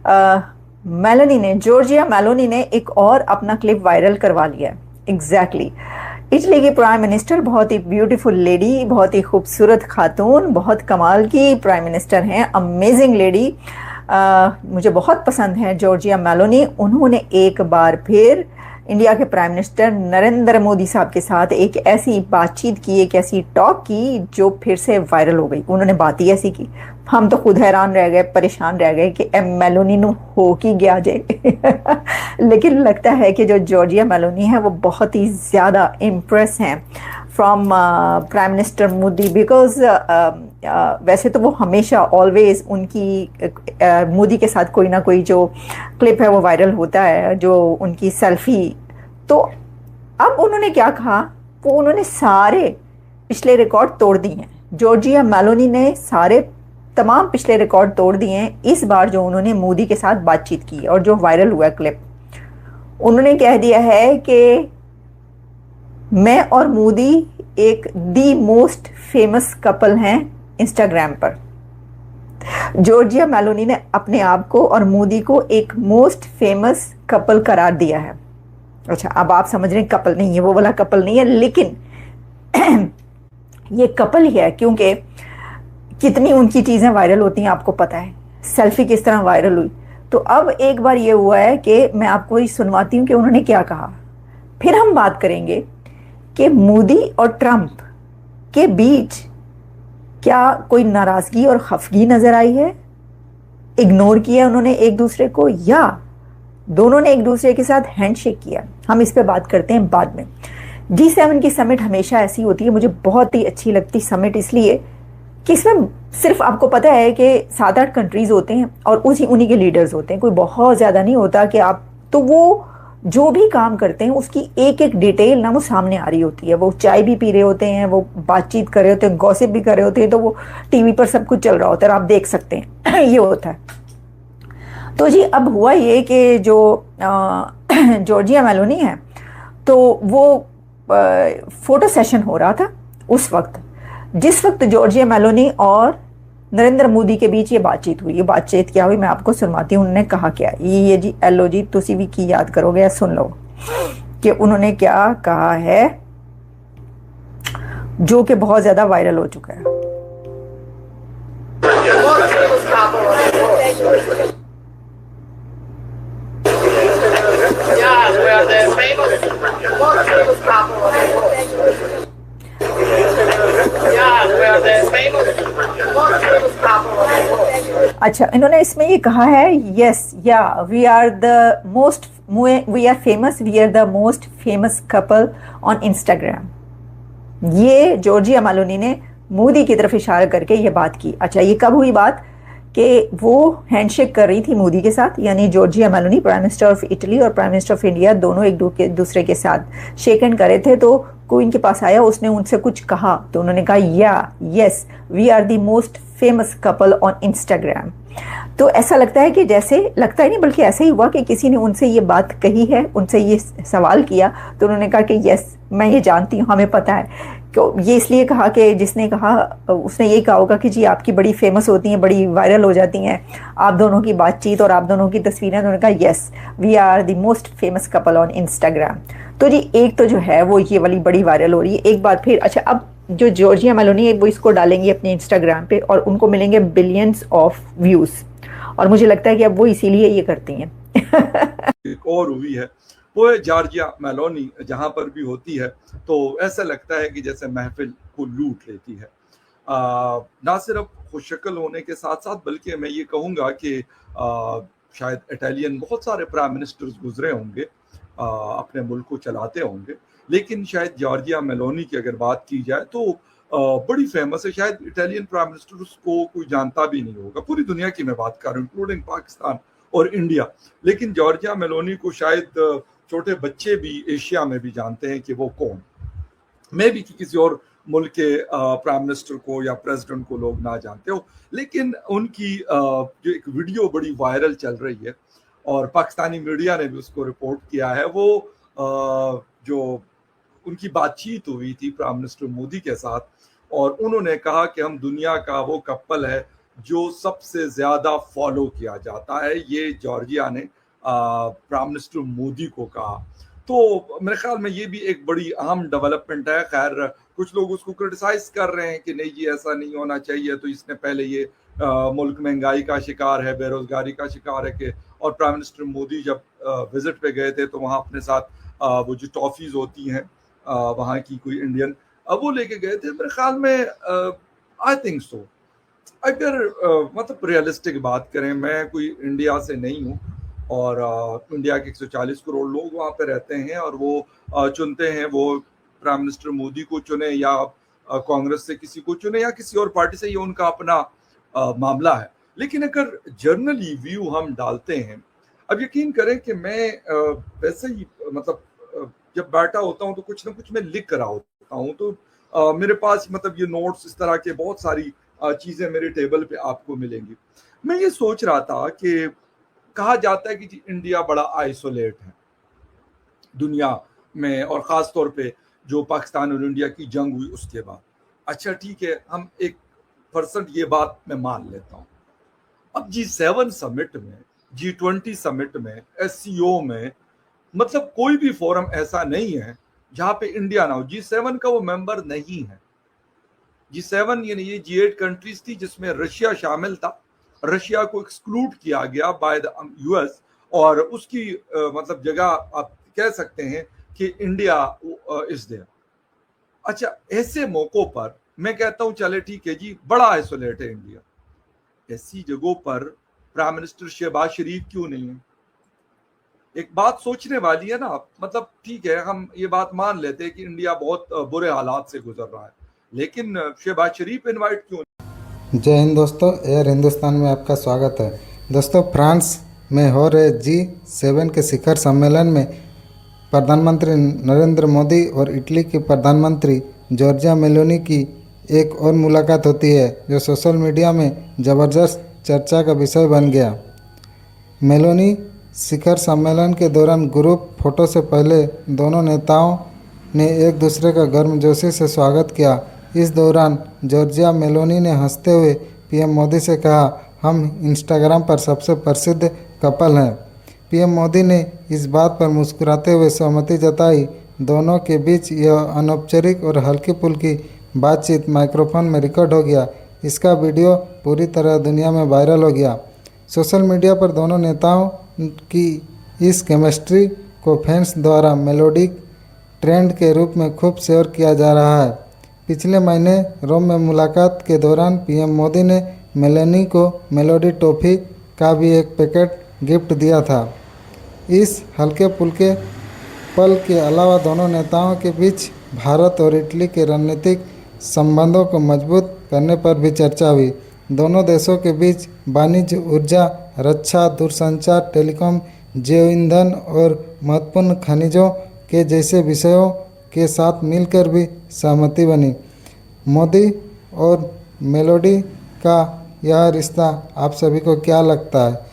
Meloni ने, Georgia Meloni ने एक और अपना क्लिप वायरल करवा लिया है। एग्जैक्टली इटली की प्राइम मिनिस्टर, बहुत ही ब्यूटीफुल लेडी, बहुत ही खूबसूरत खातून, बहुत कमाल की प्राइम मिनिस्टर हैं, अमेजिंग लेडी। मुझे बहुत पसंद है जॉर्जिया मेलोनी। उन्होंने एक बार फिर इंडिया के प्राइम मिनिस्टर नरेंद्र मोदी साहब के साथ एक ऐसी बातचीत की, एक ऐसी टॉक की जो फिर से वायरल हो गई। उन्होंने बात ही ऐसी की, हम तो खुद हैरान रह गए, परेशान रह गए कि मेलोनी नु हो की गया जे। लेकिन लगता है कि जो जॉर्जिया मेलोनी है वो बहुत ही ज़्यादा इम्प्रेस हैं from prime minister Modi, because वैसे तो वो हमेशा ऑलवेज उनकी मोदी के साथ कोई ना कोई जो क्लिप है वो वायरल होता है, जो उनकी सेल्फी। तो अब उन्होंने क्या कहा, वो उन्होंने सारे पिछले रिकॉर्ड तोड़ दिए हैं। जॉर्जिया मेलोनी ने सारे तमाम पिछले रिकॉर्ड तोड़ दिए हैं इस बार जो उन्होंने मोदी के साथ बातचीत की और जो वायरल हुआ क्लिप। उन्होंने कह दिया है कि मैं और मोदी एक दी मोस्ट फेमस कपल हैं इंस्टाग्राम पर। जॉर्जिया मेलोनी ने अपने आप को और मोदी को एक मोस्ट फेमस कपल करार दिया है। अच्छा, अब आप समझ रहे हैं कपल नहीं है, वो वाला कपल नहीं है, लेकिन ये कपल ही है क्योंकि कितनी उनकी चीज़ें वायरल होती हैं आपको पता है, सेल्फी किस तरह वायरल हुई। तो अब एक बार ये हुआ है कि मैं आपको ये सुनवाती हूँ कि उन्होंने क्या कहा, फिर हम बात करेंगे कि मोदी और ट्रंप के बीच क्या कोई नाराज़गी और खफगी नज़र आई है, इग्नोर किया उन्होंने एक दूसरे को, या दोनों ने एक दूसरे के साथ हैंडशेक किया। हम इस पे बात करते हैं बाद में। G7 की समिट हमेशा ऐसी होती है, मुझे बहुत ही अच्छी लगती समिट इसलिए कि इसमें सिर्फ आपको पता है कि 7-8 कंट्रीज होते हैं और उन्हीं के लीडर्स होते हैं, कोई बहुत ज़्यादा नहीं होता कि आप, तो वो जो भी काम करते हैं उसकी एक एक डिटेल ना वो सामने आ रही होती है। वो चाय भी पी रहे होते हैं, वो बातचीत कर रहे होते हैं, गॉसिप भी कर रहे होते हैं, तो वो टीवी पर सब कुछ चल रहा होता है और आप देख सकते हैं। ये होता है। तो जी अब हुआ ये कि जो जॉर्जिया मेलोनी है, तो वो फोटो सेशन हो रहा था उस वक्त, जिस वक्त जॉर्जिया मेलोनी और नरेंद्र मोदी के बीच ये बातचीत हुई। ये बातचीत क्या हुई मैं आपको सुनवाती हूँ। उन्होंने कहा क्या, ये जी एलो जी तुसी भी की याद करोगे, सुन लो कि उन्होंने क्या कहा है जो कि बहुत ज्यादा वायरल हो चुका है। अच्छा, इन्होंने इसमें ये कहा है, yes yeah we are the most, we are famous, we are the most famous couple on Instagram. ये जॉर्जिया मेलोनी ने मोदी की तरफ इशारा करके ये बात की। अच्छा, ये कब हुई बात कि वो हैंडशेक कर रही थी मोदी के साथ, यानी Giorgia Meloni prime minister of Italy और प्राइम मिनिस्टर ऑफ इंडिया दोनों एक दूसरे के साथ शेक हैंड कर रहे थे। तो कोई इनके पास आया, उसने उनसे कुछ कहा, तो उन्होंने कहा yeah yes we are the most famous couple on Instagram. तो ऐसा लगता है कि जैसे, लगता ही नहीं बल्कि ऐसा ही हुआ कि किसी ने उनसे ये बात कही है, उनसे ये सवाल किया, तो उन्होंने कहा कि यस मैं ये जानती हूँ, हमें पता है। तो ये इसलिए कहा कि जिसने कहा उसने यही कहा होगा कि जी आपकी बड़ी फेमस होती हैं, बड़ी वायरल हो जाती हैं आप दोनों की बातचीत और आप दोनों की तस्वीरें। उन्होंने कहा yes we are the most famous couple on Instagram. तो जी एक तो जो है वो ये वाली बड़ी वायरल हो रही है एक बार फिर। अच्छा, अब जो जॉर्जिया मेलोनी है वो इसको डालेंगे अपने इंस्टाग्राम पे और उनको मिलेंगे बिलियंस ऑफ व्यूज, और मुझे लगता है कि अब वो इसीलिए ये करती हैं। एक और हुई है वो है जॉर्जिया मेलोनी, जहां पर भी होती है तो ऐसा लगता है कि जैसे महफिल को लूट लेती है। ना सिर्फ खुशशक्ल होने के साथ साथ बल्कि मैं ये कहूँगा कि शायद इटालियन बहुत सारे प्राइम मिनिस्टर्स गुजरे होंगे, अपने मुल्क को चलाते होंगे, लेकिन शायद जॉर्जिया मेलोनी की अगर बात की जाए तो बड़ी फेमस है। शायद इटालियन प्राइम मिनिस्टर्स को कोई जानता भी नहीं होगा, पूरी दुनिया की मैं बात कर रहा हूँ इंक्लूडिंग पाकिस्तान और इंडिया, लेकिन जॉर्जिया मेलोनी को शायद छोटे बच्चे भी एशिया में भी जानते हैं कि वो कौन, मे भी कि किसी और मुल्क के प्राइम मिनिस्टर को या प्रेसिडेंट को लोग ना जानते हो। लेकिन उनकी जो एक वीडियो बड़ी वायरल चल रही है और पाकिस्तानी मीडिया ने भी उसको रिपोर्ट किया है, वो जो उनकी बातचीत हुई थी प्राइम मिनिस्टर मोदी के साथ और उन्होंने कहा कि हम दुनिया का वो कपल है जो सबसे ज्यादा फॉलो किया जाता है, ये जॉर्जिया ने प्राइम मिनिस्टर मोदी को कहा। तो मेरे ख्याल में ये भी एक बड़ी अहम डेवलपमेंट है। खैर कुछ लोग उसको क्रिटिसाइज कर रहे हैं कि नहीं जी ऐसा नहीं होना चाहिए, तो इसने पहले ये मुल्क महंगाई का शिकार है, बेरोजगारी का शिकार है कि, और प्राइम मिनिस्टर मोदी जब विजिट पे गए थे तो वहाँ अपने साथ वो जो टॉफीज होती हैं वहाँ की कोई इंडियन वो लेके गए थे। मेरे ख्याल में आई थिंक सो, अगर मतलब रियलिस्टिक बात करें, मैं कोई इंडिया से नहीं हूँ और इंडिया के 140 करोड़ लोग वहाँ पे रहते हैं और वो चुनते हैं, वो प्राइम मिनिस्टर मोदी को चुने या कांग्रेस से किसी को चुने या किसी और पार्टी से, ये उनका अपना मामला है। लेकिन अगर जर्नली व्यू हम डालते हैं, अब यकीन करें कि मैं वैसे ही मतलब जब बैठा होता हूँ तो कुछ ना कुछ मैं लिख कर होता हूँ, तो मेरे पास मतलब ये नोट्स इस तरह के बहुत सारी चीजें मेरे टेबल पे आपको मिलेंगी। मैं ये सोच रहा था कि कहा जाता है कि जी इंडिया बड़ा आइसोलेट है दुनिया में, और खास तौर पे जो पाकिस्तान और इंडिया की जंग हुई उसके बाद। अच्छा ठीक है, हम 1% ये बात मैं मान लेता हूँ। अब G7 समिट में, G20 समिट में, SCO में, मतलब कोई भी फोरम ऐसा नहीं है जहां पे इंडिया ना हो। G7 का वो मेंबर नहीं है। G7 यानी ये G8 कंट्रीज थी जिसमें रशिया शामिल था। रशिया को एक्सक्लूड किया गया बाय द यूएस, और उसकी मतलब जगह आप कह सकते हैं कि इंडिया इज देयर। अच्छा, ऐसे मौकों पर मैं कहता हूं चले ठीक है जी, बड़ा आइसोलेट है इंडिया, ऐसी जगहों पर प्राइम मिनिस्टर शहबाज शरीफ क्यों नहीं है? एक बात सोचने वाली है ना। मतलब ठीक है, हम ये बात मान लेते हैं कि इंडिया बहुत बुरे हालात से गुजर रहा है, लेकिन शहबाज शरीफ इनवाइट क्यों? जय हिंद दोस्तों, एयर हिंदुस्तान में आपका स्वागत है। दोस्तों, फ्रांस में हो रहे G7 के शिखर सम्मेलन में प्रधानमंत्री नरेंद्र मोदी और इटली के प्रधानमंत्री जॉर्जिया मेलोनी की एक और मुलाकात होती है, जो सोशल मीडिया में ज़बरदस्त चर्चा का विषय बन गया। मेलोनी शिखर सम्मेलन के दौरान ग्रुप फोटो से पहले दोनों नेताओं ने एक दूसरे का गर्मजोशी से स्वागत किया। इस दौरान जॉर्जिया मेलोनी ने हंसते हुए पीएम मोदी से कहा, हम इंस्टाग्राम पर सबसे प्रसिद्ध कपल हैं। पीएम मोदी ने इस बात पर मुस्कुराते हुए सहमति जताई। दोनों के बीच यह अनौपचारिक और हल्की फुल्की बातचीत माइक्रोफोन में रिकॉर्ड हो गया। इसका वीडियो पूरी तरह दुनिया में वायरल हो गया। सोशल मीडिया पर दोनों नेताओं की इस केमिस्ट्री को फैंस द्वारा मेलोडिक ट्रेंड के रूप में खूब शेयर किया जा रहा है। पिछले महीने रोम में मुलाकात के दौरान पीएम मोदी ने मेलोनी को मेलोडी टॉफ़ी का भी एक पैकेट गिफ्ट दिया था। इस हल्के फुल्के पल के अलावा दोनों नेताओं के बीच भारत और इटली के रणनीतिक संबंधों को मजबूत करने पर भी चर्चा हुई। दोनों देशों के बीच वाणिज्य, ऊर्जा, रक्षा, दूरसंचार, टेलीकॉम, जैव ईंधन और महत्वपूर्ण खनिजों के जैसे विषयों के साथ मिलकर भी सहमति बनी। मोदी और मेलोडी का यह रिश्ता आप सभी को क्या लगता है?